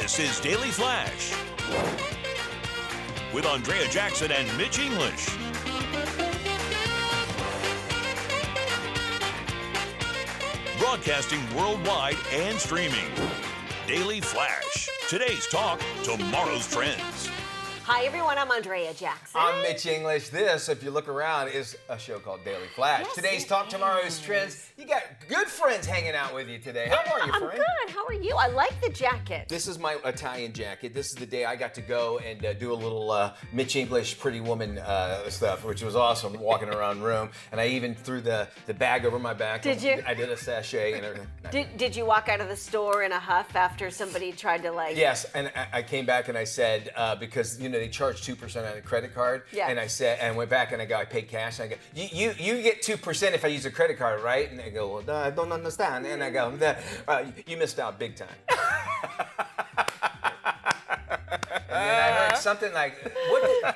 This is Daily Flash with Andrea Jackson and Mitch English. Broadcasting worldwide and streaming. Daily Flash. Today's talk, tomorrow's trends. Hi, everyone. I'm Andrea Jackson. I'm Mitch English. This, if you look around, is a show called Daily Flash. Yes, Today's talk, tomorrow's trends. You got good friends hanging out with you today. How are you, I'm friend? good. How are you? I like the jacket. This is my Italian jacket. This is the day I got to go and do a little Mitch English Pretty Woman stuff, which was awesome, walking around the room. And I even threw the bag over my back. Did you? I did a sachet and everything. Did you walk out of the store in a huff after somebody tried to Yes, and I came back and I said, because, they charge 2% on a credit card. Yeah. And I said, and went back and I paid cash. And I go, you get 2% if I use a credit card, right? And they go, well, I don't understand. And I go, you missed out big time. And then I heard something like,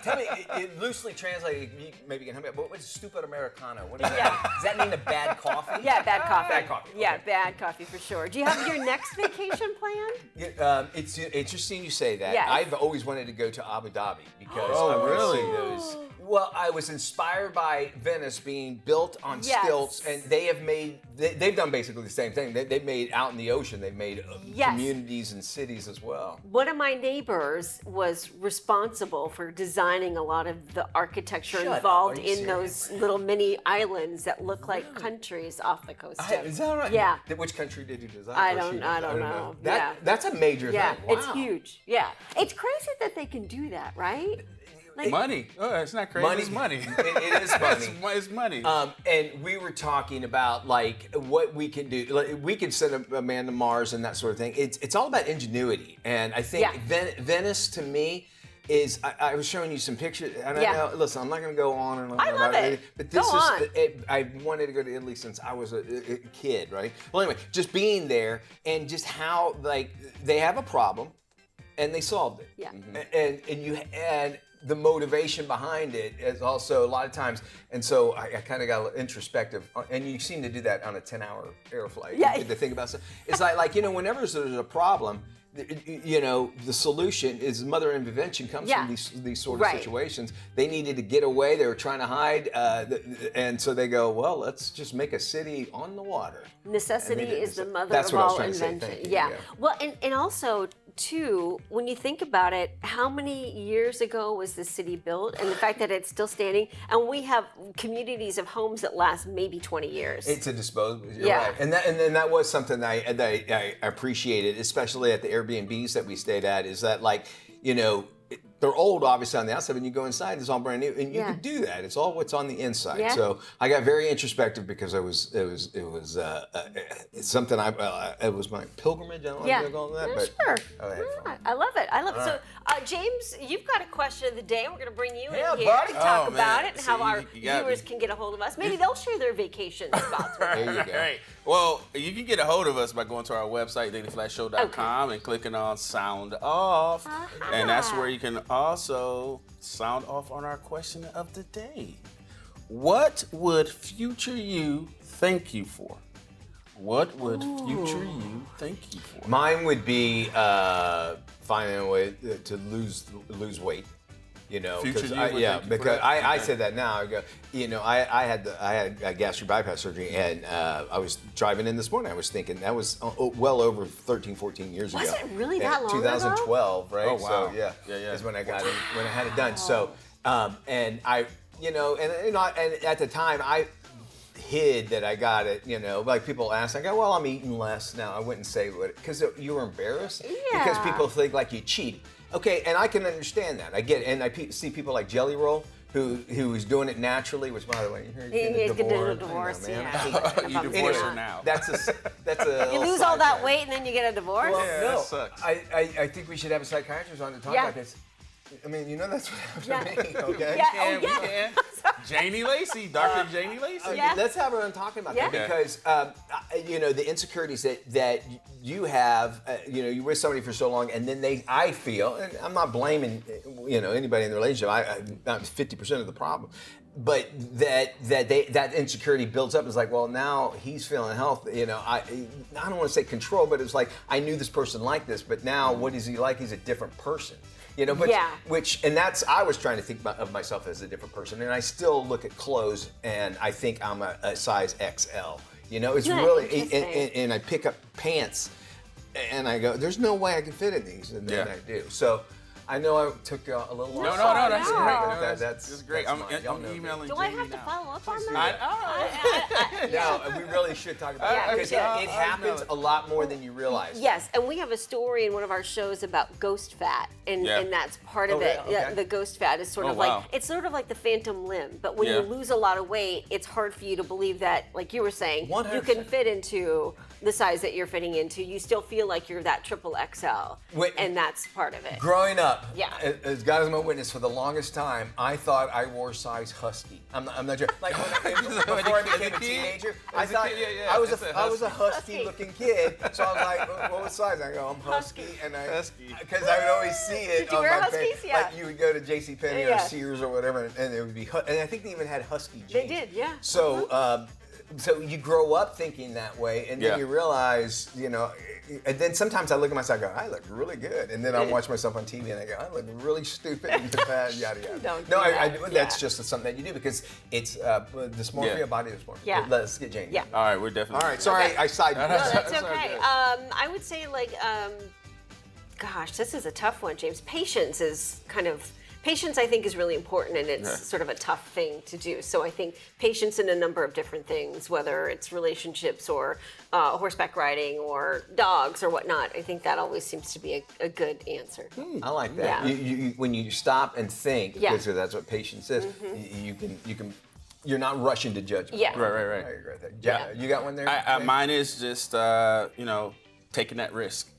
tell me, it loosely translated, maybe you can help me out, what was stupid Americano? What is that? Does that mean a bad coffee? Yeah, bad coffee. Bad coffee. Okay. Yeah, bad coffee for sure. Do you have your next vacation planned? It's interesting you say that. Yes. I've always wanted to go to Abu Dhabi because Oh, I want really? to see those. Well, I was inspired by Venice being built on Yes. stilts, and they've done basically the same thing. They've made out in the ocean. They've made Yes. communities and cities as well. One of my neighbors was responsible for designing a lot of the architecture Shut up. involved Are you in those little mini islands that look like countries off the coast. Is that right? Yeah. Which country did you design? I Or don't she did? know. That, Yeah. That's a major Yeah, thing. Wow. it's huge. Yeah, it's crazy that they can do that, right? Like, Money. Oh, it's not crazy. It's money. It is money. It's money. And we were talking about like what we can do. Like, we can send a man to Mars and that sort of thing. It's all about ingenuity. And I think Venice to me is. I was showing you some pictures. And Yeah. I know, listen, I'm not going to go on and on I love about it. But this Go on. I wanted to go to Italy since I was a kid, right? Well, anyway, just being there and just how like they have a problem and they solved it. Yeah. And the motivation behind it is also a lot of times, and so I kind of got introspective, and you seem to do that on a 10-hour air flight. Yeah. To think about stuff. It's like whenever there's a problem, the solution is mother invention comes Yeah. from these sort of Right. situations. They needed to get away. They were trying to hide, and so they go, well, let's just make a city on the water. Necessity And they did is the this. mother That's of what I was all trying to say. invention. Thank you. Yeah. Well, and also too, when you think about it, how many years ago was the city built, and the fact that it's still standing, and we have communities of homes that last maybe 20 years. It's a disposable. You're Yeah. right. And that was something that I appreciated, especially at the Airbnbs that we stayed at. Is that they're old, obviously on the outside. When you go inside, it's all brand new, and you can do that. It's all what's on the inside. Yeah. So I got very introspective because it was it's something it was my pilgrimage. I don't know if you call it that, but sure. I had fun. I love it. I love it. So, James, you've got a question of the day. We're going to bring you Yeah, in here buddy. to talk Oh, about man. it and See, how our you got viewers me. can get a hold of us. Maybe they'll share their vacation spots with us. There you go. Right. Well, you can get a hold of us by going to our website, dailyflashshow.com, and clicking on Sound Off. And that's where you can also sound off on our question of the day. What would future you thank you for? What would future you thank you for? Mine would be finding a way to lose weight. Future because you I, would yeah, thank you for because that? I Okay. said that now. I go, I had gastric bypass surgery, and I was driving in this morning. I was thinking that was well over 13, 14 years ago. Was it really Yeah, that long ago? 2012, right? Oh, wow. So yeah, Yeah. is when I got it, when I had it done. So, and I, and at the time I hid that I got it, like people ask, I go, well, I'm eating less now. I wouldn't say what, because you were embarrassed. Because Yeah. people think like you cheat. Okay, and I can understand that. I get it. And I see people like Jelly Roll who is doing it naturally, which by the way, you're He's getting getting a a divorce. divorce, I know, man. yeah. I hate that. You divorced her Anyway, now. That's a You lose all that weight and then you get a divorce? Well, Yeah, no, that sucks. I think we should have a psychiatrist on to talk Yeah. about this. I mean, that's what happened Yeah. to me, okay? Yeah. We can. Janie Lacey, Dr. Janie Lacey. Yeah. Let's have her on talking about Yeah. that because the insecurities that you have, you're with somebody for so long, and then I feel, and I'm not blaming anybody in the relationship. I'm 50% of the problem. but that insecurity builds up. It's like, well, now he's feeling healthy. I don't want to say control, but it's like I knew this person like this, but now what is he like? He's a different person. But I was trying to think of myself as a different person, and I still look at clothes and I think I'm a size XL. It's really, and I pick up pants and I go, there's no way I can fit in these, and then I do. So I know I took a little long. No, that's great. No, that's great. I'm emailing. Do I have to follow up on that? No, we really should talk about it because it happens a lot more than you realize. Yes, and we have a story in one of our shows about ghost fat, and that's part of it. Okay. The ghost fat is sort of like it's sort of like the phantom limb, but when you lose a lot of weight, it's hard for you to believe that, like you were saying, 100%. you can fit into the size that you're fitting into. You still feel like you're that triple XL, and that's part of it. Growing up, as God is my witness, for the longest time, I thought I wore size husky. I'm not sure. Like before I became a teenager, I thought I was a husky-looking kid. So I was like, what size? I go, I'm husky, because I would always see it. Did you on wear my Huskies? page. Like you would go to JCPenney or Sears or whatever, and it would be, and I think they even had husky jeans. They did, yeah. So. So you grow up thinking that way, and then you realize, and then sometimes I look at myself and go, I look really good. And then I watch myself on TV and I go, I look really stupid and bad, yada, yada. That's just something that you do because it's dysmorphia, body dysmorphia. Yeah. Let's get Jane. Yeah. All right, we're definitely. All right, sorry, I sided. No, that's okay. I would say, gosh, this is a tough one, James. Patience, I think, is really important, and it's sort of a tough thing to do. So I think patience in a number of different things, whether it's relationships or horseback riding or dogs or whatnot. I think that always seems to be a good answer. I like that. Yeah. You, when you stop and think, because that's what patience is, you can. You're not rushing to judgment. Yeah. Right. I agree with that. You got one there? Mine is just taking that risk.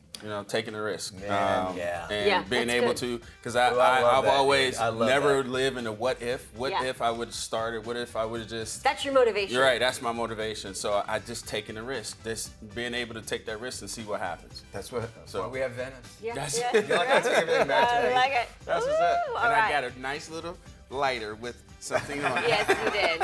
Taking a risk. And being able to, because I've always never lived in a what if. What if I would have started? What if I would have just. That's your motivation. You're right. That's my motivation. So I just taking a risk. Just being able to take that risk and see what happens. That's why we have Venice. Yeah. That's You like to take everything back to me. I like it. That's what's up. Ooh, And all I got a nice little lighter with something on it. Yes, you did.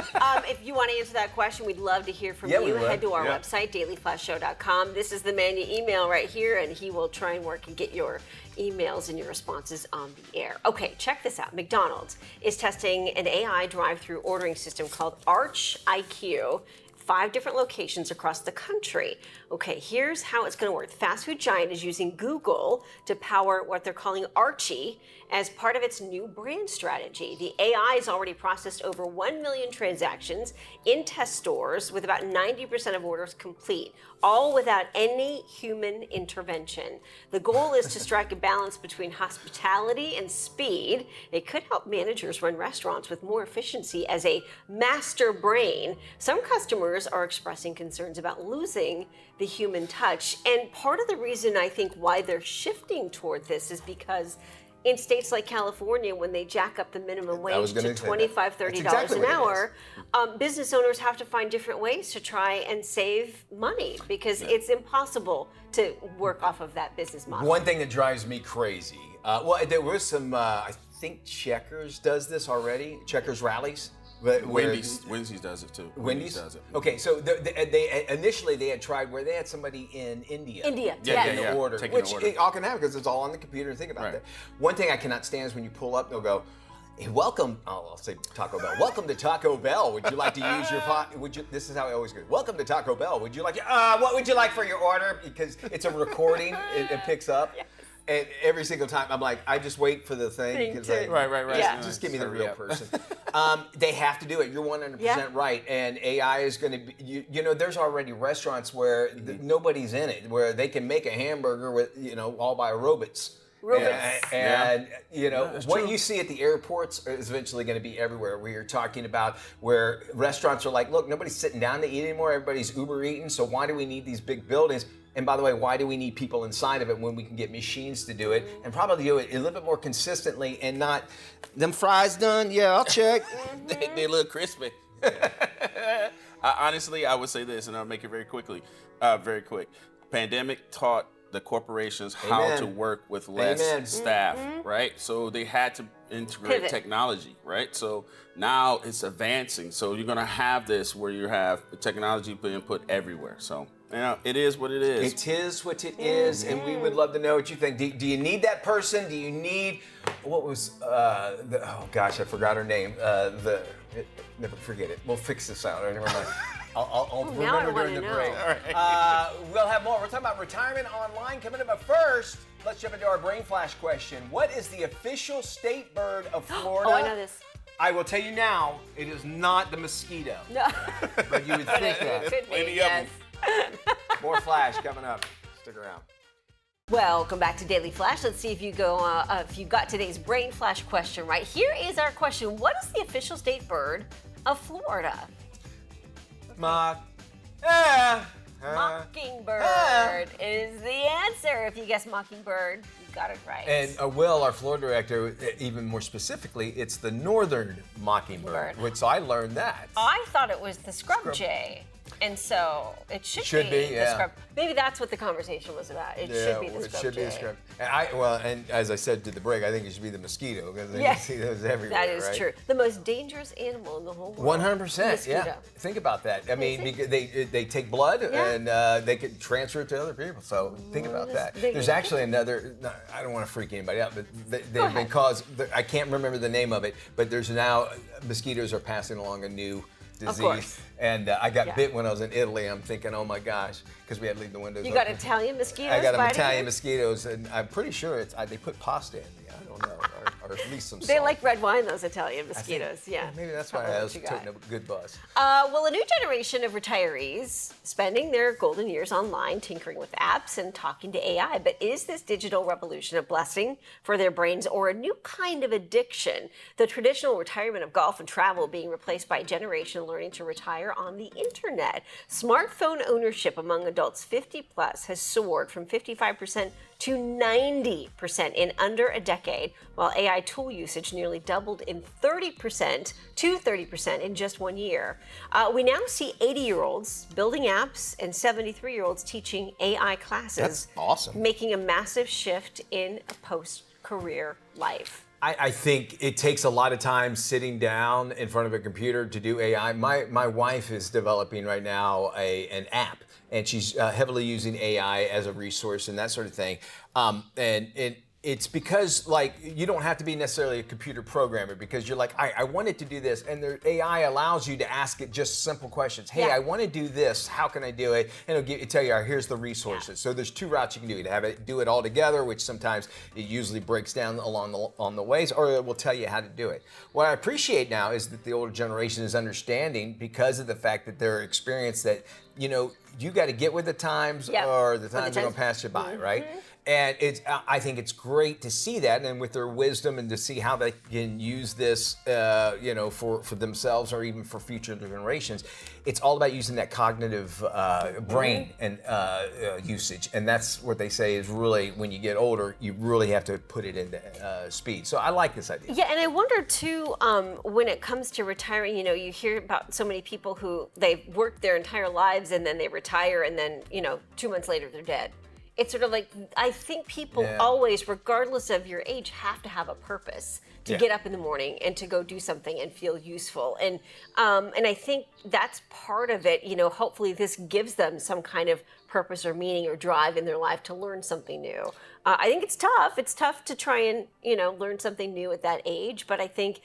If you want to answer that question, we'd love to hear from we you. would. Head to our website, dailyflashshow.com. This is the man you email right here, and he will try and work and get your emails and your responses on the air. Okay, check this out. McDonald's is testing an AI drive-through ordering system called Arch IQ. 5 different locations across the country. Okay, here's how it's going to work. The fast food giant is using Google to power what they're calling Archie as part of its new brand strategy. The AI has already processed over 1 million transactions in test stores with about 90% of orders complete, all without any human intervention. The goal is to strike a balance between hospitality and speed. It could help managers run restaurants with more efficiency as a master brain. Some customers are expressing concerns about losing the human touch. And part of the reason I think why they're shifting toward this is because in states like California, when they jack up the minimum wage to $25, $30 an hour, business owners have to find different ways to try and save money because it's impossible to work off of that business model. One thing that drives me crazy, there was some, I think Checkers does this already, Checkers rallies. Wendy's does it too. Wendy's does it. Okay, so they initially they had tried where they had somebody in India. Yeah. The order, Taking which the order. it all can happen because it's all on the computer. Think about that. One thing I cannot stand is when you pull up, they'll go, hey, welcome. I'll say Taco Bell. Welcome to Taco Bell. Would you like to use your pot? This is how it always goes. Welcome to Taco Bell. Would you like? What would you like for your order? Because it's a recording. It picks up. Yes. And every single time, I'm like, I just wait for the thing. Right. Yeah. Just give me the real person. They have to do it. You're 100% right. And AI is going to be, there's already restaurants where nobody's in it, where they can make a hamburger with, all by robots. And what you see at the airports is eventually going to be everywhere. We are talking about where restaurants are like, look, nobody's sitting down to eat anymore. Everybody's Uber eating. So why do we need these big buildings? And by the way, why do we need people inside of it when we can get machines to do it and probably do it a little bit more consistently and not, them fries done? Yeah, I'll check. They look crispy. Honestly, I would say this, and I'll make it very quick. Pandemic taught the corporations how to work with less staff, right? So they had to integrate Pivot. technology, right? So now it's advancing. So you're gonna have this where you have technology being put everywhere. So it is what it is. It is what it is, and we would love to know what you think. Do you need that person? Do you need what was oh gosh, I forgot her name. Never forget it. We'll fix this out. Never mind. I'll now I remember wanna during the know. break. We'll have more. We're talking about retirement online coming up. But first, let's jump into our brain flash question. What is the official state bird of Florida? Oh, I know this. I will tell you now, it is not the mosquito. No. But you would think that. Could be, Plenty of yes. More flash coming up. Stick around. Welcome back to Daily Flash. Let's see if you got today's brain flash question right. Here is our question. What is the official state bird of Florida? Mockingbird is the answer. If you guess mockingbird, you got it right. And Will, our Florida director, even more specifically, it's the northern mockingbird, which I learned that. I thought it was the scrub jay. And so it should be the scrub. Maybe that's what the conversation was about. It should be the scrub. It should be the scrub. And as I said to the break, I think it should be the mosquito because you see those everywhere. That is right? true. The most dangerous animal in the whole world. 100%. Yeah. Think about that. I mean, because they take blood and they can transfer it to other people. So think about that. There's actually another. I don't want to freak anybody out, but they've been caused. I can't remember the name of it, but there's now mosquitoes are passing along a new disease. Of course. And I got bit when I was in Italy. I'm thinking, oh my gosh, because we had to leave the windows You open. got Italian mosquitoes? I got them biting Italian you? mosquitoes, and I'm pretty sure they put pasta in me. I don't know, or at least some salt. They like red wine, those Italian mosquitoes. Yeah. Maybe that's why Probably I what was you taking got. a good buzz. Well, a new generation of retirees spending their golden years online, tinkering with apps and talking to AI. But is this digital revolution a blessing for their brains or a new kind of addiction? The traditional retirement of golf and travel being replaced by a generation learning to retire on the internet. Smartphone ownership among adults 50 plus has soared from 55% to 90% in under a decade, while AI tool usage nearly doubled in 30% to 30% in just 1 year. We now see 80-year-olds building apps and 73-year-olds teaching AI classes. That's awesome. Making a massive shift in a post-career life. I think it takes a lot of time sitting down in front of a computer to do AI. My wife is developing right now an app, and she's heavily using AI as a resource and that sort of thing. And it's because you don't have to be necessarily a computer programmer because you're like, I wanted to do this, and the AI allows you to ask it just simple questions. Hey, I want to do this. How can I do it? And it'll tell you, here's the resources. Yeah. So there's two routes you can do it. Have it do it all together, which sometimes it usually breaks down on the ways, or it will tell you how to do it. What I appreciate now is that the older generation is understanding because of the fact that they're experienced that you got to get with the times, or the times are going to pass you by, right? And I think it's great to see that, and with their wisdom, and to see how they can use this, for themselves or even for future generations. It's all about using that cognitive brain and usage, and that's what they say is really when you get older, you really have to put it into speed. So I like this idea. Yeah, and I wonder too, when it comes to retiring, you hear about so many people who they've worked their entire lives and then they retire, and then 2 months later they're dead. It's sort of like, I think people always, regardless of your age, have to have a purpose to get up in the morning and to go do something and feel useful. And I think that's part of it. Hopefully this gives them some kind of purpose or meaning or drive in their life to learn something new. I think it's tough. It's tough to try and, learn something new at that age. But I think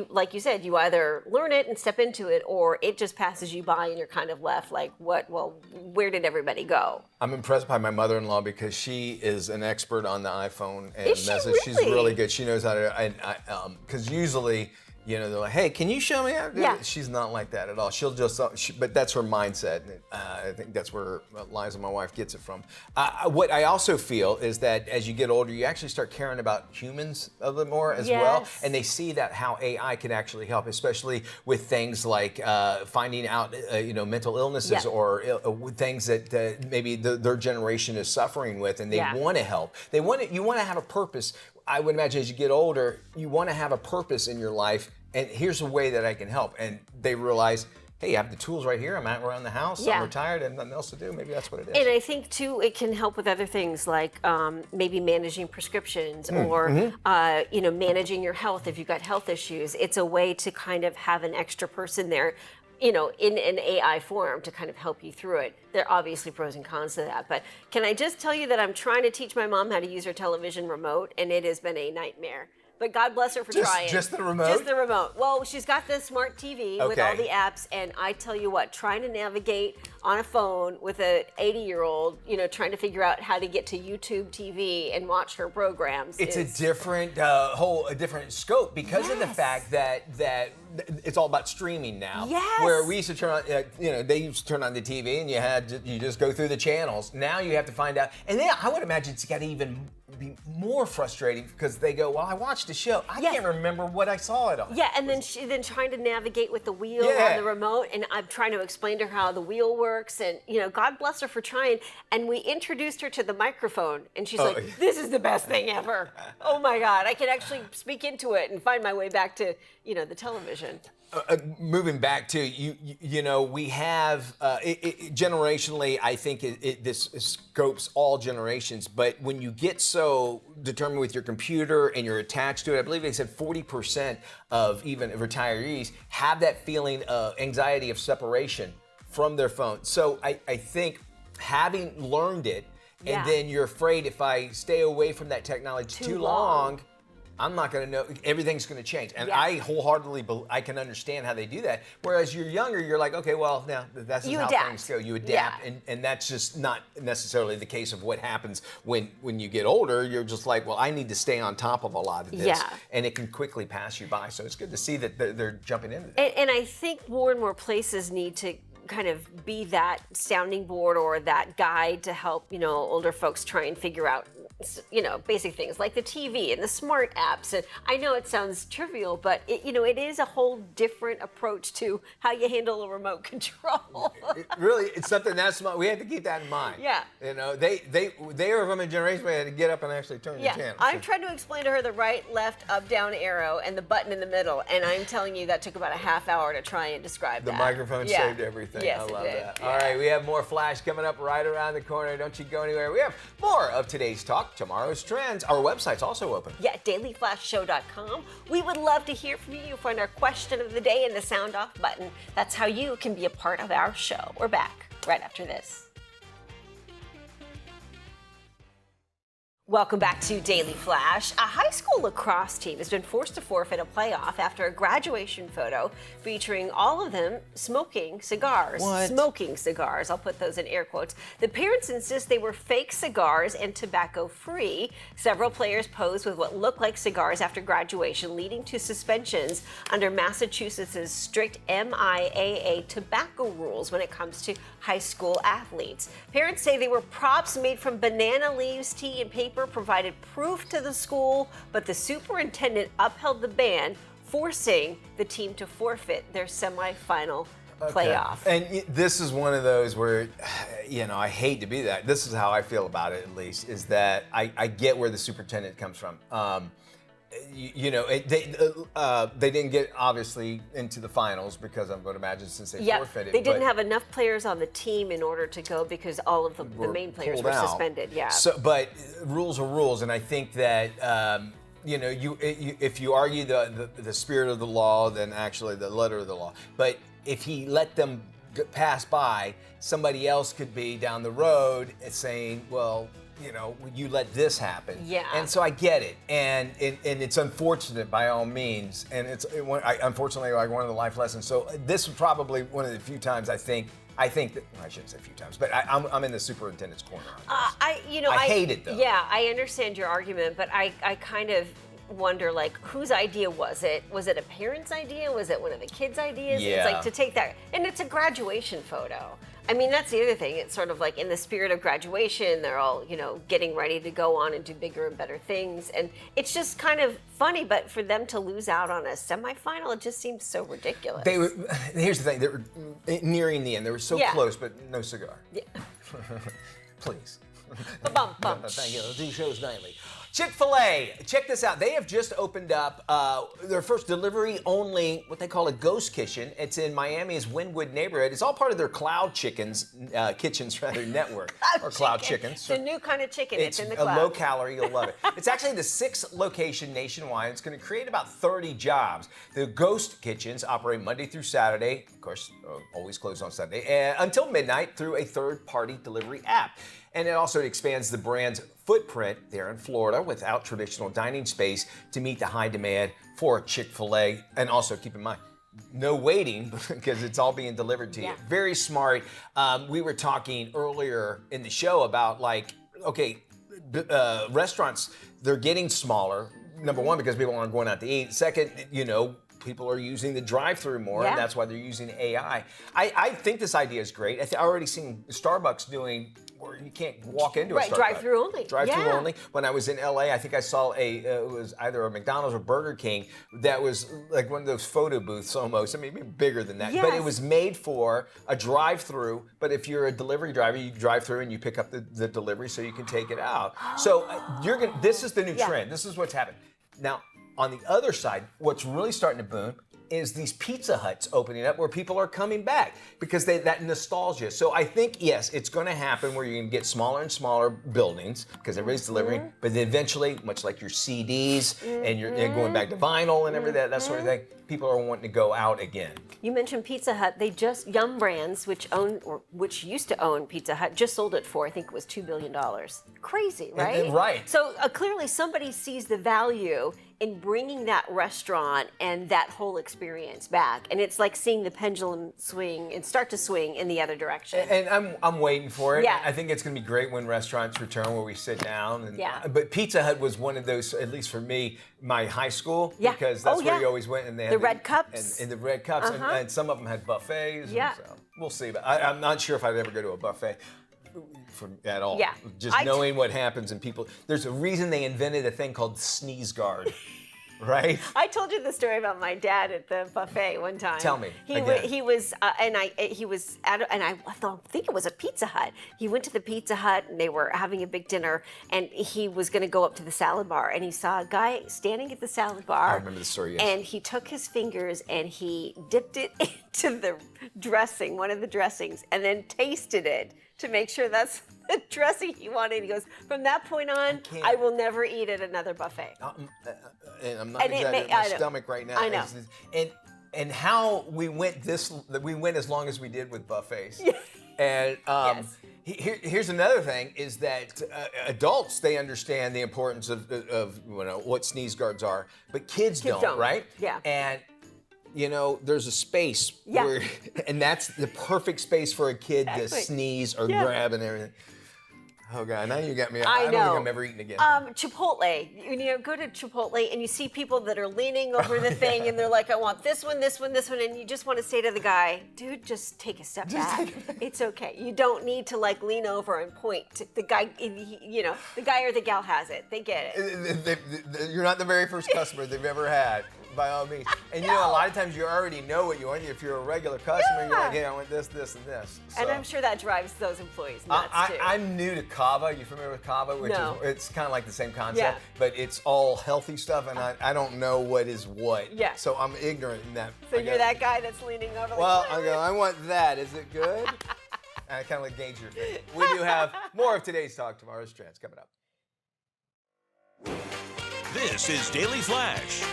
like you said, you either learn it and step into it, or it just passes you by and you're kind of left like, where did everybody go? I'm impressed by my mother-in-law because she is an expert on the iPhone and Is she message. She's really? really good. She knows how to, because usually, they're like, hey, can you show me how to do it? She's not like that at all. She'll just, but that's her mindset. I think that's where Liza, my wife, gets it from. What I also feel is that as you get older, you actually start caring about humans a little more as well. And they see that how AI can actually help, especially with things like finding out, mental illnesses or things that maybe their generation is suffering with, and they want to help. You want to have a purpose. I would imagine as you get older, you want to have a purpose in your life, and here's a way that I can help. And they realize, hey, I have the tools right here. I'm out around the house. Yeah. I'm retired and nothing else to do. Maybe that's what it is. And I think too, it can help with other things like maybe managing prescriptions or managing your health if you've got health issues. It's a way to kind of have an extra person there, in an AI form to kind of help you through it. There are obviously pros and cons to that, but can I just tell you that I'm trying to teach my mom how to use her television remote, and it has been a nightmare. But God bless her for trying. Just the remote? Just the remote. Well, she's got the smart TV with all Okay. the apps, and I tell you what, trying to navigate on a phone with an 80-year-old, trying to figure out how to get to YouTube TV and watch her programs. It's a different a different scope because of the fact that it's all about streaming now. Yes. Where we used to turn on, they used to turn on the TV and you just go through the channels. Now you have to find out, and then I would imagine it's got to even be more frustrating because they go, well, I watched the show. I can't remember what I saw it on. Yeah, and then trying to navigate with the wheel on the remote, and I'm trying to explain to her how the wheel works, and God bless her for trying. And we introduced her to the microphone, and she's like, "This is the best thing ever! Oh my God, I can actually speak into it and find my way back to the television." Moving back to we have generationally. I think this scopes all generations. But when you get so determined with your computer and you're attached to it, I believe they said 40% of even retirees have that feeling of anxiety of separation from their phone. So I think having learned it, and then you're afraid if I stay away from that technology too long, I'm not going to know. Everything's going to change. And I wholeheartedly I can understand how they do that. Whereas you're younger, you're like, okay, well, now that's how things go. You adapt. And that's just not necessarily the case of what happens when you get older. You're just like, well, I need to stay on top of a lot of this. Yeah. And it can quickly pass you by. So it's good to see that they're jumping into that. And I think more and more places need to kind of be that sounding board or that guide to help, older folks try and figure out, basic things like the TV and the smart apps. And I know it sounds trivial, but it is a whole different approach to how you handle a remote control. It's something that's smart. We have to keep that in mind. Yeah. They are from a generation where they had to get up and actually turn the channel. I'm trying to explain to her the right, left, up, down arrow and the button in the middle, and I'm telling you that took about a half hour to try and describe that. The microphone saved everything. Yes, I love it did. that. Yeah. All right, we have more Flash coming up right around the corner. Don't you go anywhere. We have more of today's talk, tomorrow's trends. Our website's also open. Yeah, dailyflashshow.com. We would love to hear from you. Find our question of the day in the sound off button. That's how you can be a part of our show. We're back right after this. Welcome back to Daily Flash. A high school lacrosse team has been forced to forfeit a playoff after a graduation photo featuring all of them smoking cigars. What? Smoking cigars. I'll put those in air quotes. The parents insist they were fake cigars and tobacco-free. Several players posed with what looked like cigars after graduation, leading to suspensions under Massachusetts' strict MIAA tobacco rules when it comes to high school athletes. Parents say they were props made from banana leaves, tea, and paper, provided proof to the school, but the superintendent upheld the ban, forcing the team to forfeit their semifinal playoff. And this is one of those where, I hate to be that. This is how I feel about it, at least, is that I get where the superintendent comes from. They didn't get obviously into the finals because I would imagine since they forfeited. They didn't have enough players on the team in order to go because all of the main players were suspended. Yeah. So, but rules are rules, and I think that if you argue the spirit of the law, then actually the letter of the law. But if he let them pass by, somebody else could be down the road saying, well, you let this happen. Yeah. And so I get it, and it's unfortunate by all means, and unfortunately like one of the life lessons. So this was probably one of the few times I think that, well, I shouldn't say a few times, but I'm in the superintendent's corner on this. I hate it though. Yeah, I understand your argument, but I kind of wonder, like, whose idea was it? Was it a parent's idea? Was it one of the kids' ideas? Yeah. It's like to take that, and it's a graduation photo. I mean, that's the other thing. It's sort of like in the spirit of graduation, they're all, getting ready to go on and do bigger and better things. And it's just kind of funny, but for them to lose out on a semifinal, it just seems so ridiculous. Here's the thing, they were nearing the end. They were so close, but no cigar. Yeah. Please. Ba-bum-bum. Thank you. These shows nightly. Chick-fil-A, check this out. They have just opened up their first delivery-only, what they call a ghost kitchen. It's in Miami's Wynwood neighborhood. It's all part of their Cloud Kitchens network, or Cloud Chickens. It's a new kind of chicken. It's in the a cloud. low calorie. You'll love it. It's actually the 6th location nationwide. It's going to create about 30 jobs. The ghost kitchens operate Monday through Saturday, of course, always closed on Sunday, until midnight through a third-party delivery app. And it also expands the brand's footprint there in Florida without traditional dining space to meet the high demand for Chick-fil-A. And also, keep in mind, no waiting because it's all being delivered to you. Very smart. We were talking earlier in the show about restaurants, they're getting smaller. Number one, because people aren't going out to eat. Second, people are using the drive-through more, and that's why they're using AI. I think this idea is great. I already seen Starbucks doing where you can't walk into a Starbucks. Drive-through only. Drive-through only. When I was in LA, I think I saw it was either a McDonald's or Burger King that was like one of those photo booths almost. I mean, maybe bigger than that. Yes. But it was made for a drive-through. But if you're a delivery driver, you drive through and you pick up the delivery so you can take it out. So this is the new trend. This is what's happened. Now, on the other side, what's really starting to boom is these Pizza Huts opening up where people are coming back because that nostalgia. So I think, yes, it's going to happen where you're going to get smaller and smaller buildings because everybody's delivering, but then eventually, much like your CDs and you're going back to vinyl and everything, that sort of thing, people are wanting to go out again. You mentioned Pizza Hut. They just, Yum Brands, which used to own Pizza Hut, just sold it for, I think it was $2 billion. Crazy, right? Right. So clearly somebody sees the value in bringing that restaurant and that whole experience back. And it's like seeing the pendulum swing and start to swing in the other direction. And I'm waiting for it. Yeah. I think it's going to be great when restaurants return where we sit down. And, But Pizza Hut was one of those, at least for me, my high school, because that's where you always went. And they had the red cups. And the red cups. And some of them had buffets. Yeah. So we'll see. But I'm not sure if I'd ever go to a buffet at all. Yeah. Just knowing what happens and people. There's a reason they invented a thing called sneeze guard. Right? I told you the story about my dad at the buffet one time. Tell me. He was at, and I think it was a Pizza Hut. He went to the Pizza Hut and they were having a big dinner, and he was going to go up to the salad bar, and he saw a guy standing at the salad bar. I remember the story. Yes. And he took his fingers and he dipped it into the dressing, one of the dressings, and then tasted it to make sure that's the dressing he wanted. He goes, from that point on, I will never eat at another buffet. And I'm not exaggerating. My stomach right now. I know. And how we went as long as we did with buffets. And here's another thing is that adults, they understand the importance of what sneeze guards are, but kids don't, right? Yeah. And there's a space where, and that's the perfect space for a kid to sneeze or grab and everything. Oh God, now you got me. I don't think I'm ever eating again. Chipotle. Go to Chipotle and you see people that are leaning over the thing and they're like, I want this one, this one, this one, and you just want to say to the guy, dude, just take a step back. It's okay. You don't need to lean over and point to the guy. The guy or the gal has it. They get it. You're not the very first customer they've ever had. By all means. And a lot of times you already know what you want. If you're a regular customer, you're like, hey, I want this, this, and this. So, and I'm sure that drives those employees nuts too. I'm new to Kava. You familiar with Kava? It's kind of like the same concept, Yeah. but it's all healthy stuff, and I don't know what is what. Yeah. So I'm ignorant in that. So you're that guy that's leaning over. Well, I want that. Is it good? And I kind of gauge your thing. We do have more of today's Talk, Tomorrow's Trends coming up. This is Daily Flash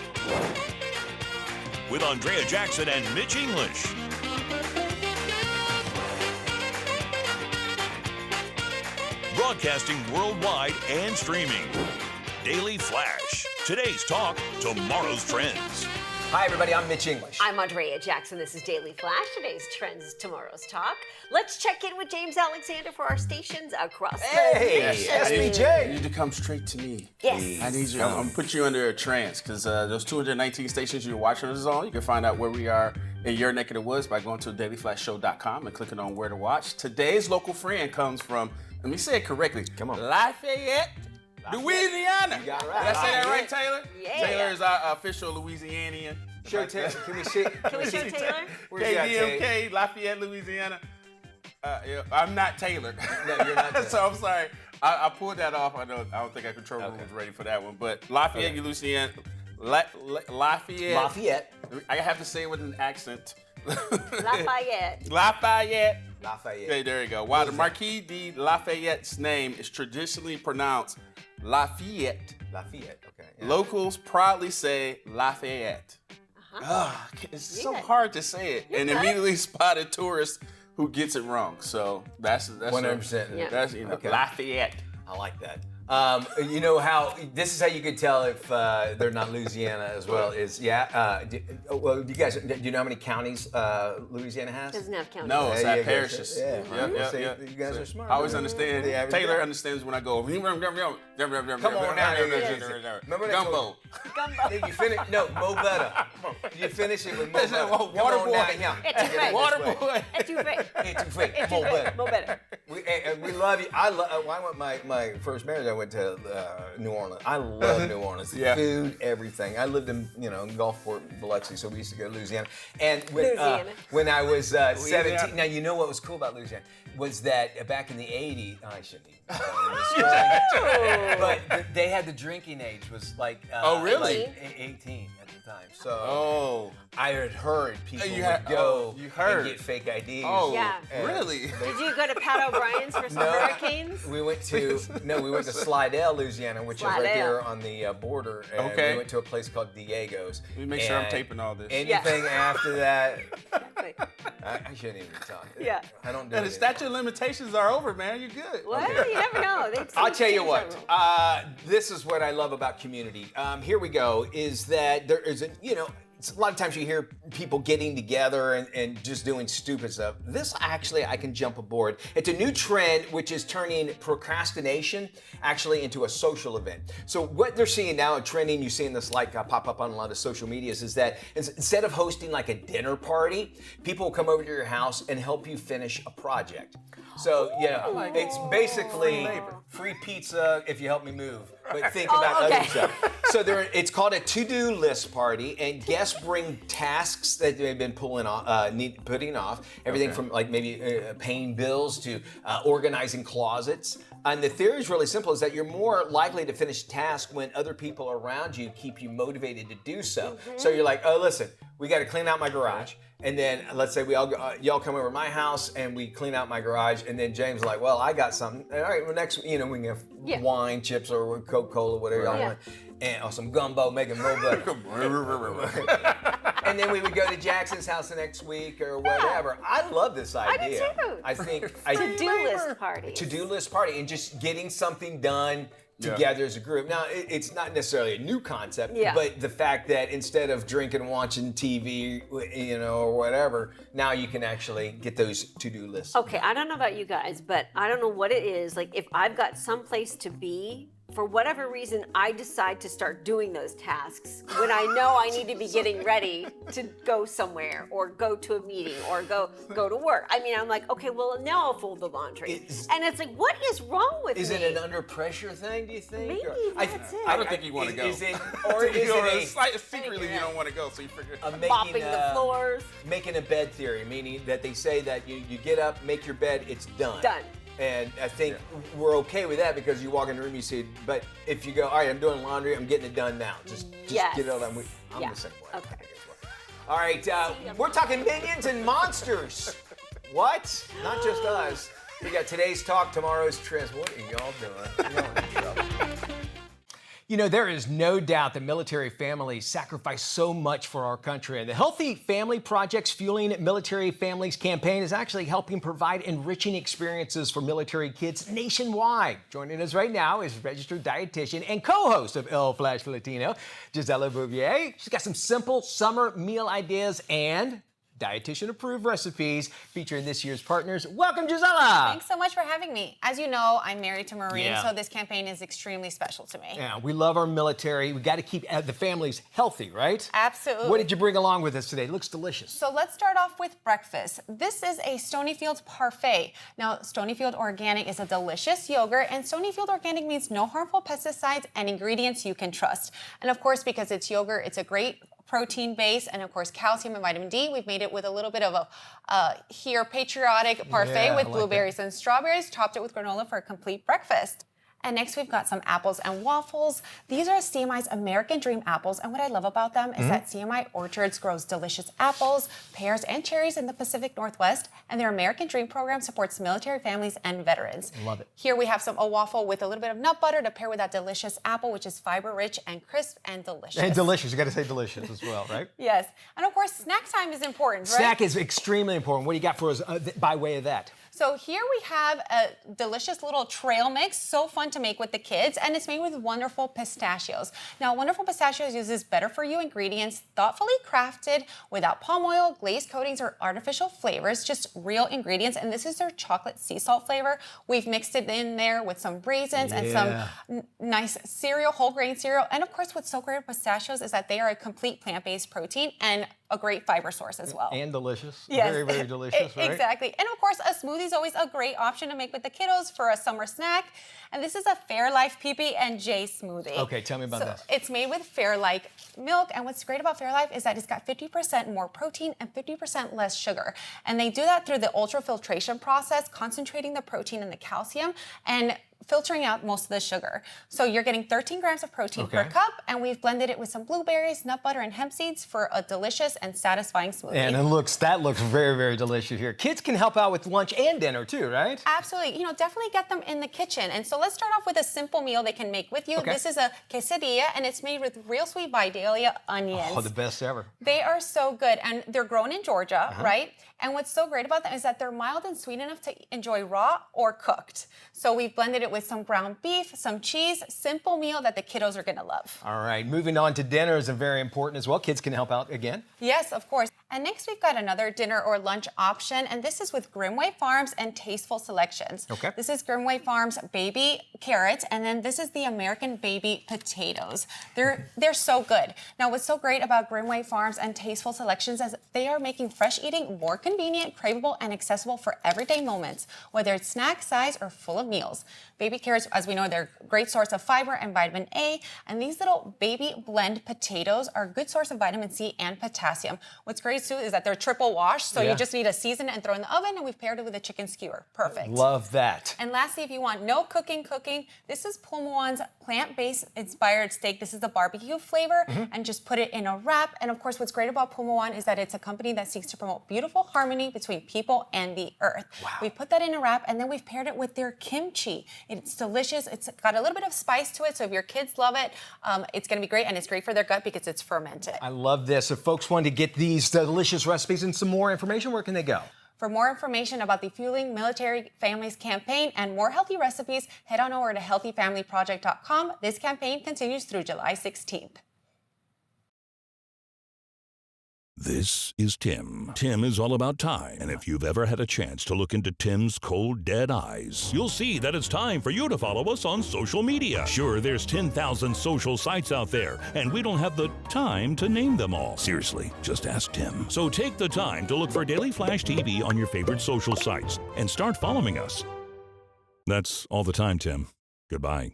with Andrea Jackson and Mitch English. Broadcasting worldwide and streaming. Daily Flash. Today's talk, tomorrow's trends. Hi, everybody. I'm Mitch English. I'm Andrea Jackson. This is Daily Flash. Today's trends, tomorrow's talk. Let's check in with James Alexander for our stations across the nation. SBJ. You need to come straight to me. Yes. I need you. I'm gonna put you under a trance because those 219 stations you're watching us on, you can find out where we are in your neck of the woods by going to dailyflashshow.com and clicking on where to watch. Today's local friend comes from, let me say it correctly. Come on. Lafayette, Louisiana. You got it right. Did I say that right, Taylor? Yeah. Taylor is our official Louisianian. Show Taylor. Can we see? Can we show Taylor? Where's he at, Taylor? KDMK, Lafayette, Louisiana. I'm not Taylor. No, you're not Taylor. So I'm sorry. I pulled that off. I don't think our control room was ready for that one. But Lafayette, Louisiana. Lafayette. I have to say it with an accent. Lafayette. Lafayette. Lafayette. Okay, there you go. While the Marquis de Lafayette's name is traditionally pronounced Lafayette, Lafayette, okay. Yeah. locals proudly say Lafayette. It's so hard to say it, and immediately spotted tourists who gets it wrong. So that's 100%. Yeah. That's Lafayette. I like that. You know how this is how you could tell if they're not Louisiana as well is do you know how many counties Louisiana has? Doesn't have counties. No, it's Yeah, at parishes. Yeah. Yeah. You guys are smart. I always understand. The average Taylor guy. understands when I go. Come on now. Remember that Gumbo. Did you finish? No, Mo better. You finish it with Mo better. Water boy. Water boy. Mo better. Mo better. We love you. I went my first marriage. I went to New Orleans. I love New Orleans. The food, everything. I lived in in Gulfport, Biloxi, so we used to go to Louisiana. And when I was 17, now you know what was cool about Louisiana was that back in the 80s, I shouldn't even. But they had the drinking age was like really? like 18 at the time. So I had heard people would go and get fake IDs. Oh, Yeah. really? Did you go to Pat O'Brien's for some hurricanes? We went to Slidell, Louisiana, which is right there on the border. And we went to a place called Diego's. Let me make sure I'm taping all this. Anything after that, I shouldn't even talk. Yeah. I don't do And it. the statute of limitations are over, man. You're good. Well, you never know. I'll tell you what. This is what I love about community. Here we go. Is that there is a a lot of times you hear people getting together and just doing stupid stuff. This actually, I can jump aboard. It's a new trend which is turning procrastination actually into a social event. So what they're seeing now, a trending, you're seeing this pop up on a lot of social medias, is that instead of hosting like a dinner party, people will come over to your house and help you finish a project. So it's basically free pizza if you help me move. But think about other stuff. So it's called a to-do list party, and guests bring tasks that they've been putting off. Everything from like maybe paying bills to organizing closets. And the theory is really simple: is that you're more likely to finish tasks when other people around you keep you motivated to do so. So you're like, oh, listen, we got to clean out my garage. And then let's say y'all come over to my house and we clean out my garage, and then James is like, well, I got something. All right, well, next, we can have wine, chips, or Coca-Cola, whatever y'all want, or some gumbo, make it more better. And then we would go to Jackson's house the next week or whatever. I love this idea. I do too. I think To-do list party. To-do list party and just getting something done together as a group. Now, it's not necessarily a new concept, but the fact that instead of drinking, watching TV, or whatever, now you can actually get those to-do lists. Okay, I don't know about you guys, but I don't know what it is. Like, if I've got someplace to be, for whatever reason, I decide to start doing those tasks when I know I need to be getting ready to go somewhere or go to a meeting or go to work. I mean, I'm like, okay, well, now I'll fold the laundry. And it's like, what is wrong with me? Is it an under pressure thing, do you think? Maybe that's it. I don't think you want to go. Secretly, you don't want to go, so you figure mopping the floors. Making a bed theory, meaning that they say that you get up, make your bed, it's done. Done. And I think we're okay with that because you walk in the room, you see, but if you go, all right, I'm doing laundry, I'm getting it done now. Just get it all done. I'm the same way. Okay. All right, we're talking minions and monsters. What? Not just us. We got today's talk, tomorrow's trends. What are y'all doing? Y'all in trouble. There is no doubt that military families sacrifice so much for our country. And the Healthy Family Project's Fueling Military Families campaign is actually helping provide enriching experiences for military kids nationwide. Joining us right now is registered dietitian and co-host of Flash Latino, Gisela Bouvier. She's got some simple summer meal ideas and dietitian-approved recipes featuring this year's partners. Welcome, Gisela. Thanks so much for having me. As you know, I'm married to a Marine, so this campaign is extremely special to me. Yeah, we love our military. We got to keep the families healthy, right? Absolutely. What did you bring along with us today? It looks delicious. So let's start off with breakfast. This is a Stonyfield parfait. Now, Stonyfield Organic is a delicious yogurt, and Stonyfield Organic means no harmful pesticides and ingredients you can trust. And of course, because it's yogurt, it's a great protein base, and of course calcium and vitamin D. We've made it with a little bit of a patriotic parfait with blueberries and strawberries, topped it with granola for a complete breakfast. And next we've got some apples and waffles. These are CMI's American Dream apples, and what I love about them is that CMI Orchards grows delicious apples, pears, and cherries in the Pacific Northwest, and their American Dream program supports military families and veterans. Love it. Here we have a waffle with a little bit of nut butter to pair with that delicious apple, which is fiber-rich and crisp and delicious. And delicious. You got to say delicious as well, right? Yes. And of course, snack time is important, right? Snack is extremely important. What do you got for us by way of that? So here we have a delicious little trail mix, so fun to make with the kids, and it's made with wonderful pistachios. Now, wonderful pistachios uses better-for-you ingredients, thoughtfully crafted without palm oil, glaze coatings, or artificial flavors, just real ingredients, and this is their chocolate sea salt flavor. We've mixed it in there with some raisins and some nice cereal, whole grain cereal, and of course, what's so great about pistachios is that they are a complete plant-based protein and a great fiber source as well. And delicious. Yes. Very, very delicious, right? Exactly. And of course, a smoothie is always a great option to make with the kiddos for a summer snack. And this is a Fairlife PB&J smoothie. Okay, tell me about this. It's made with Fairlife milk, and what's great about Fairlife is that it's got 50% more protein and 50% less sugar. And they do that through the ultrafiltration process, concentrating the protein and the calcium and filtering out most of the sugar. So you're getting 13 grams of protein per cup, and we've blended it with some blueberries, nut butter, and hemp seeds for a delicious and satisfying smoothie. And that looks very, very delicious here. Kids can help out with lunch and dinner too, right? Absolutely. You know, definitely get them in the kitchen. And so let's start off with a simple meal they can make with you. Okay. This is a quesadilla, and it's made with real sweet Vidalia onions. Oh, the best ever. They are so good, and they're grown in Georgia, right? And what's so great about them is that they're mild and sweet enough to enjoy raw or cooked. So we've blended it with some ground beef, some cheese, simple meal that the kiddos are gonna love. All right, moving on to dinner is very important as well. Kids can help out again. Yes, of course. And next we've got another dinner or lunch option, and this is with Grimway Farms and Tasteful Selections. Okay. This is Grimway Farms baby carrots, and then this is the American baby potatoes. They're so good. Now, what's so great about Grimway Farms and Tasteful Selections is they are making fresh eating more convenient, craveable, and accessible for everyday moments, whether it's snack size or full of meals. Baby carrots, as we know, they're a great source of fiber and vitamin A, and these little baby blend potatoes are a good source of vitamin C and potassium. What's great too is that they're triple washed, so you just need to season it and throw it in the oven, and we've paired it with a chicken skewer. Perfect. Love that. And lastly, if you want no cooking, this is Pulmuon's plant-based inspired steak. This is the barbecue flavor, and just put it in a wrap. And of course, what's great about Pulmuon is that it's a company that seeks to promote beautiful harmony between people and the earth. Wow. We put that in a wrap, and then we've paired it with their kimchi. It's delicious. It's got a little bit of spice to it, so if your kids love it, it's going to be great, and it's great for their gut because it's fermented. I love this. If folks want to get these delicious recipes and some more information, where can they go? For more information about the Fueling Military Families campaign and more healthy recipes, head on over to healthyfamilyproject.com. This campaign continues through July 16th. This is Tim. Tim is all about time. And if you've ever had a chance to look into Tim's cold, dead eyes, you'll see that it's time for you to follow us on social media. Sure, there's 10,000 social sites out there, and we don't have the time to name them all. Seriously, just ask Tim. So take the time to look for Daily Flash TV on your favorite social sites and start following us. That's all the time, Tim. Goodbye.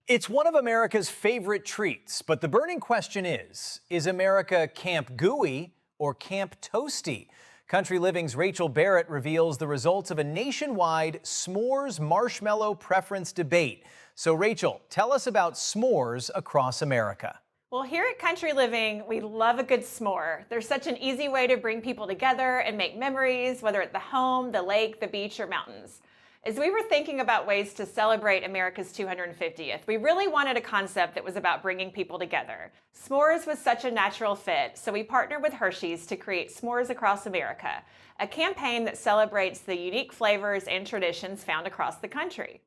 It's one of America's favorite treats, but the burning question is America Camp Gooey or Camp Toasty? Country Living's Rachel Barrett reveals the results of a nationwide s'mores marshmallow preference debate. So Rachel, tell us about s'mores across America. Well, here at Country Living, we love a good s'more. There's such an easy way to bring people together and make memories, whether at the home, the lake, the beach, or mountains. As we were thinking about ways to celebrate America's 250th, we really wanted a concept that was about bringing people together. S'mores was such a natural fit, so we partnered with Hershey's to create S'mores Across America, a campaign that celebrates the unique flavors and traditions found across the country.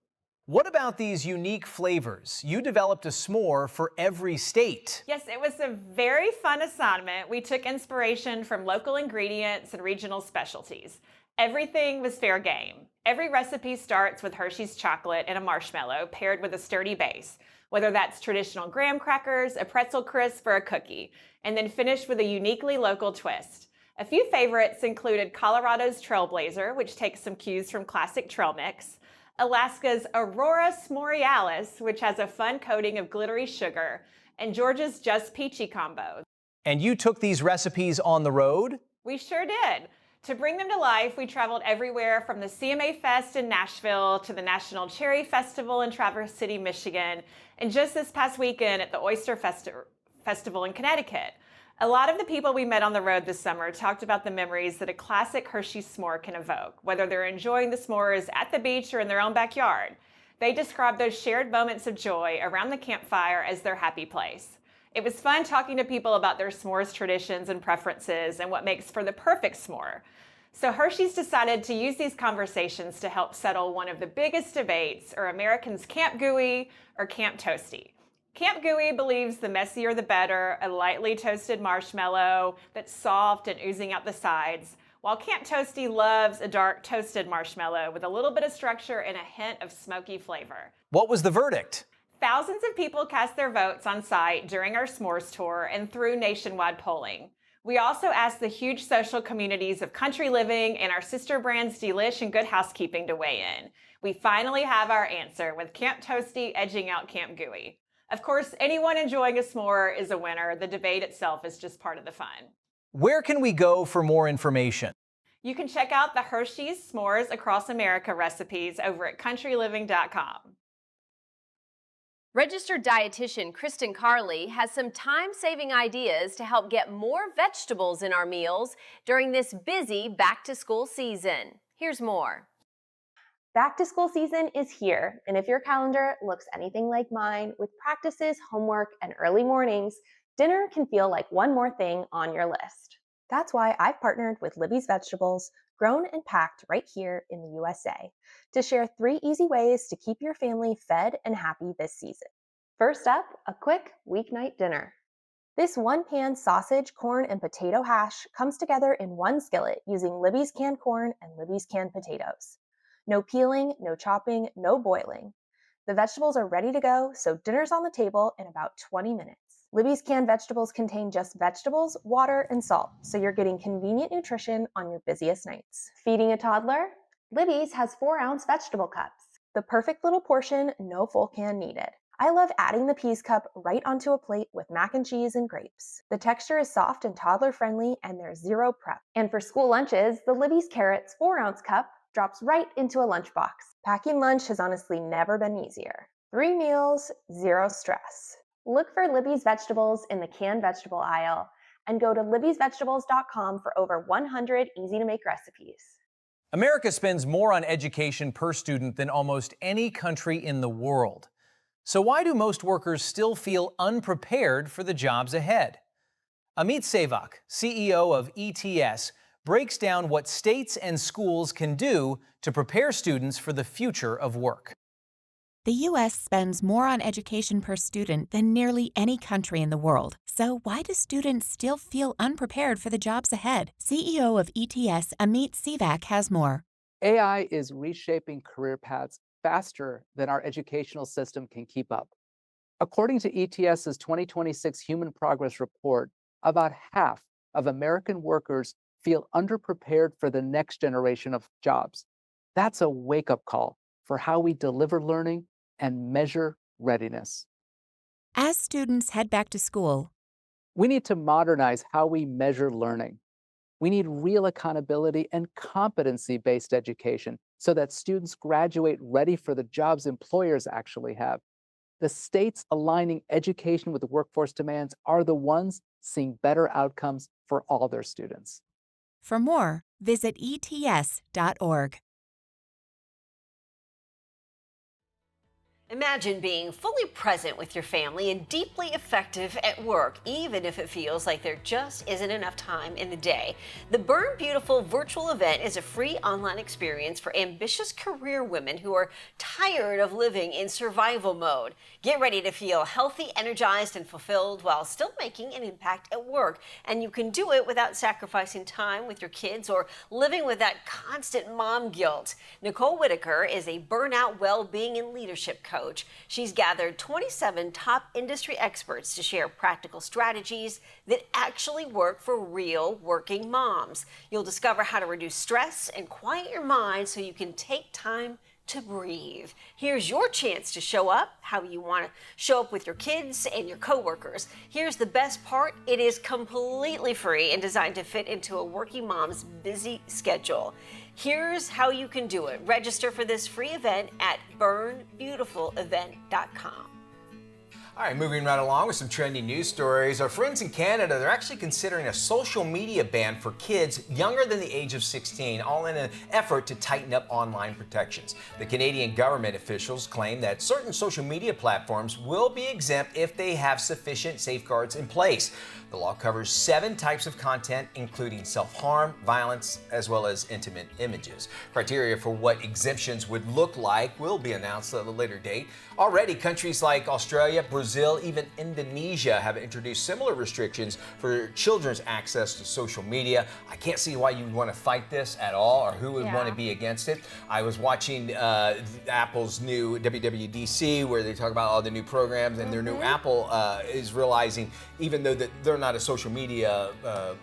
What about these unique flavors? You developed a s'more for every state. Yes, it was a very fun assignment. We took inspiration from local ingredients and regional specialties. Everything was fair game. Every recipe starts with Hershey's chocolate and a marshmallow paired with a sturdy base, whether that's traditional graham crackers, a pretzel crisp, or a cookie, and then finished with a uniquely local twist. A few favorites included Colorado's Trailblazer, which takes some cues from classic trail mix, Alaska's Aurora S'morealis, which has a fun coating of glittery sugar, and Georgia's Just Peachy combo. And you took these recipes on the road? We sure did. To bring them to life, we traveled everywhere from the CMA Fest in Nashville to the National Cherry Festival in Traverse City, Michigan, and just this past weekend at the Oyster Festival in Connecticut. A lot of the people we met on the road this summer talked about the memories that a classic Hershey's s'more can evoke, whether they're enjoying the s'mores at the beach or in their own backyard. They described those shared moments of joy around the campfire as their happy place. It was fun talking to people about their s'mores traditions and preferences and what makes for the perfect s'more. So Hershey's decided to use these conversations to help settle one of the biggest debates: are Americans Camp Gooey or Camp Toasty? Camp Gooey believes the messier the better, a lightly toasted marshmallow that's soft and oozing out the sides, while Camp Toasty loves a dark toasted marshmallow with a little bit of structure and a hint of smoky flavor. What was the verdict? Thousands of people cast their votes on site during our s'mores tour and through nationwide polling. We also asked the huge social communities of Country Living and our sister brands Delish and Good Housekeeping to weigh in. We finally have our answer, with Camp Toasty edging out Camp Gooey. Of course, anyone enjoying a s'more is a winner. The debate itself is just part of the fun. Where can we go for more information? You can check out the Hershey's S'mores Across America recipes over at countryliving.com. Registered dietitian Kristen Carley has some time-saving ideas to help get more vegetables in our meals during this busy back-to-school season. Here's more. Back to school season is here, and if your calendar looks anything like mine, with practices, homework, and early mornings, dinner can feel like one more thing on your list. That's why I've partnered with Libby's Vegetables, grown and packed right here in the USA, to share 3 easy ways to keep your family fed and happy this season. First up, a quick weeknight dinner. This one-pan sausage, corn, and potato hash comes together in one skillet using Libby's canned corn and Libby's canned potatoes. No peeling, no chopping, no boiling. The vegetables are ready to go, so dinner's on the table in about 20 minutes. Libby's canned vegetables contain just vegetables, water, and salt, so you're getting convenient nutrition on your busiest nights. Feeding a toddler? Libby's has 4-ounce vegetable cups. The perfect little portion, no full can needed. I love adding the peas cup right onto a plate with mac and cheese and grapes. The texture is soft and toddler-friendly, and there's zero prep. And for school lunches, the Libby's Carrots 4-ounce cup drops right into a lunchbox. Packing lunch has honestly never been easier. 3 meals, 0 stress. Look for Libby's Vegetables in the canned vegetable aisle and go to libbysvegetables.com for over 100 easy-to-make recipes. America spends more on education per student than almost any country in the world. So why do most workers still feel unprepared for the jobs ahead? Amit Sevak, CEO of ETS, breaks down what states and schools can do to prepare students for the future of work. The U.S. spends more on education per student than nearly any country in the world. So why do students still feel unprepared for the jobs ahead? CEO of ETS, Amit Sevak, has more. AI is reshaping career paths faster than our educational system can keep up. According to ETS's 2026 Human Progress Report, about half of American workers feel underprepared for the next generation of jobs. That's a wake-up call for how we deliver learning and measure readiness. As students head back to school, we need to modernize how we measure learning. We need real accountability and competency-based education so that students graduate ready for the jobs employers actually have. The states aligning education with the workforce demands are the ones seeing better outcomes for all their students. For more, visit ets.org. Imagine being fully present with your family and deeply effective at work, even if it feels like there just isn't enough time in the day. The Burn Beautiful virtual event is a free online experience for ambitious career women who are tired of living in survival mode. Get ready to feel healthy, energized, and fulfilled while still making an impact at work. And you can do it without sacrificing time with your kids or living with that constant mom guilt. Nicole Whitaker is a burnout well-being and leadership coach. She's gathered 27 top industry experts to share practical strategies that actually work for real working moms. You'll discover how to reduce stress and quiet your mind so you can take time to breathe. Here's your chance to show up how you want to show up with your kids and your coworkers. Here's the best part. It is completely free and designed to fit into a working mom's busy schedule. Here's how you can do it. Register for this free event at burnbeautifulevent.com. All right, moving right along with some trending news stories. Our friends in Canada, they're actually considering a social media ban for kids younger than the age of 16, all in an effort to tighten up online protections. The Canadian government officials claim that certain social media platforms will be exempt if they have sufficient safeguards in place. The law covers 7 types of content, including self-harm, violence, as well as intimate images. Criteria for what exemptions would look like will be announced at a later date. Already, countries like Australia, Brazil, even Indonesia have introduced similar restrictions for children's access to social media. I can't see why you would want to fight this at all, or who would want to be against it. I was watching Apple's new WWDC, where they talk about all the new programs, and their new Apple is realizing, even though that they're not a social media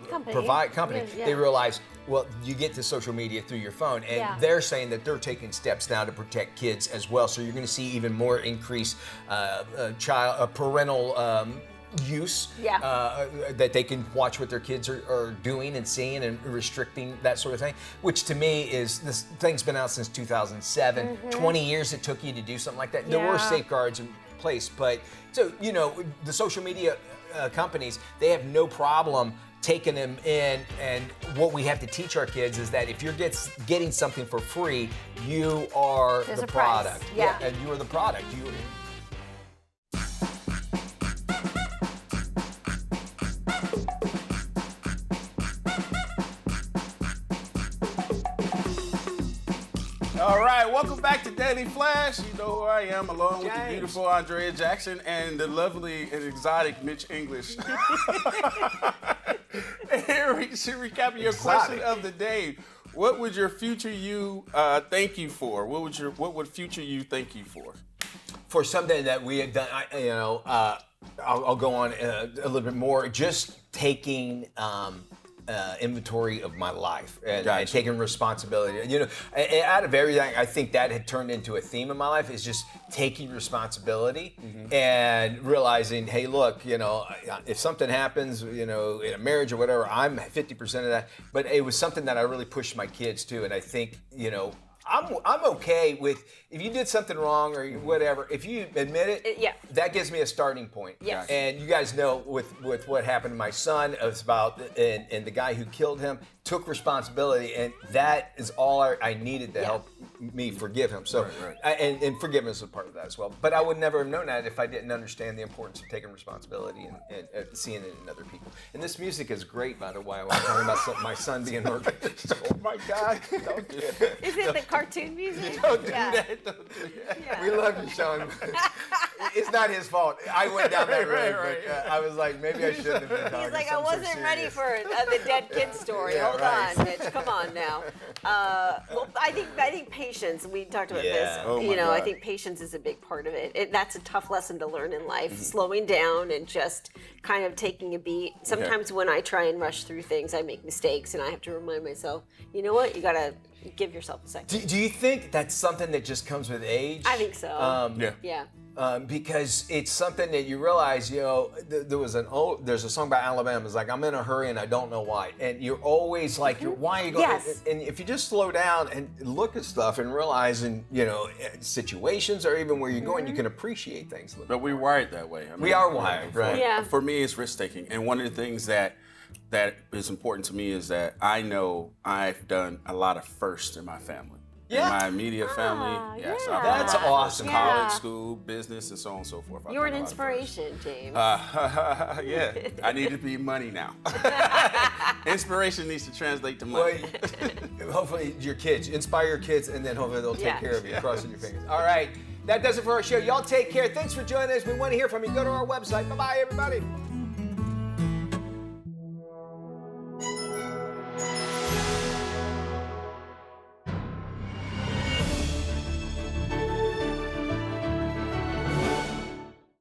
company, they realize, well, you get to social media through your phone, and they're saying that they're taking steps now to protect kids as well. So you're going to see even more increased parental use, that they can watch what their kids are doing and seeing, and restricting that sort of thing, which to me is, this thing's been out since 2007, 20 years it took you to do something like that. There were safeguards in place, but so, you know, the social media companies, they have no problem taking them in, and what we have to teach our kids is that if you're getting something for free, you are the product. And you are the product. All right, welcome back to Daily Flash. You know who I am, along with the beautiful Andrea Jackson and the lovely and exotic Mitch English. Here, recapping your question of the day. What would your future you thank you for? What would future you thank you for? For something that we had done, I'll go on a little bit more. Just taking inventory of my life and taking responsibility. You know, out of everything, I think that had turned into a theme in my life, is just taking responsibility and realizing, hey, look, you know, if something happens, you know, in a marriage or whatever, I'm 50% of that. But it was something that I really pushed my kids to, and I think, you know, I'm okay with, if you did something wrong or whatever, if you admit it, that gives me a starting point. And you guys know with what happened to my son, it was about, and the guy who killed him took responsibility, and that is all I needed to help me forgive him. So, and forgiveness is a part of that as well. But I would never have known that if I didn't understand the importance of taking responsibility and seeing it in other people. And this music is great, by the way. I was talking about my son being murdered. Oh my God! Don't do it. Is it the cartoon music? Don't do that. Don't do that. We love you, Sean. It's not his fault. I went down that road, but I was like, maybe I shouldn't have been talking. He's like, I wasn't ready for the dead kid story. Hold on, Mitch. Come on now. Well, I think patience. We talked about this. Oh you know, God. I think patience is a big part of it. That's a tough lesson to learn in life. Slowing down and just kind of taking a beat. Sometimes when I try and rush through things, I make mistakes, and I have to remind myself, you know what? You gotta give yourself a second. Do you think that's something that just comes with age? I think so. Yeah. Because it's something that you realize, you know, there's a song by Alabama. It's like, I'm in a hurry and I don't know why. And you're always like, why are you going? Yes. And if you just slow down and look at stuff and realize, in, you know, situations or even where you're going, you can appreciate things. But we're wired that way. I mean, we are wired, right? Yeah. For me, it's risk taking, and one of the things that is important to me is that I know I've done a lot of firsts in my family. In my immediate family, yes. yeah. That's awesome. College, school, business, and so on and so forth. You're an inspiration, James. Yeah, I need to be money now. Inspiration needs to translate to money. Well, hopefully your kids, inspire your kids, and then hopefully they'll take care of you, crossing your fingers. All right, that does it for our show. Y'all take care. Thanks for joining us. We want to hear from you. Go to our website. Bye-bye, everybody.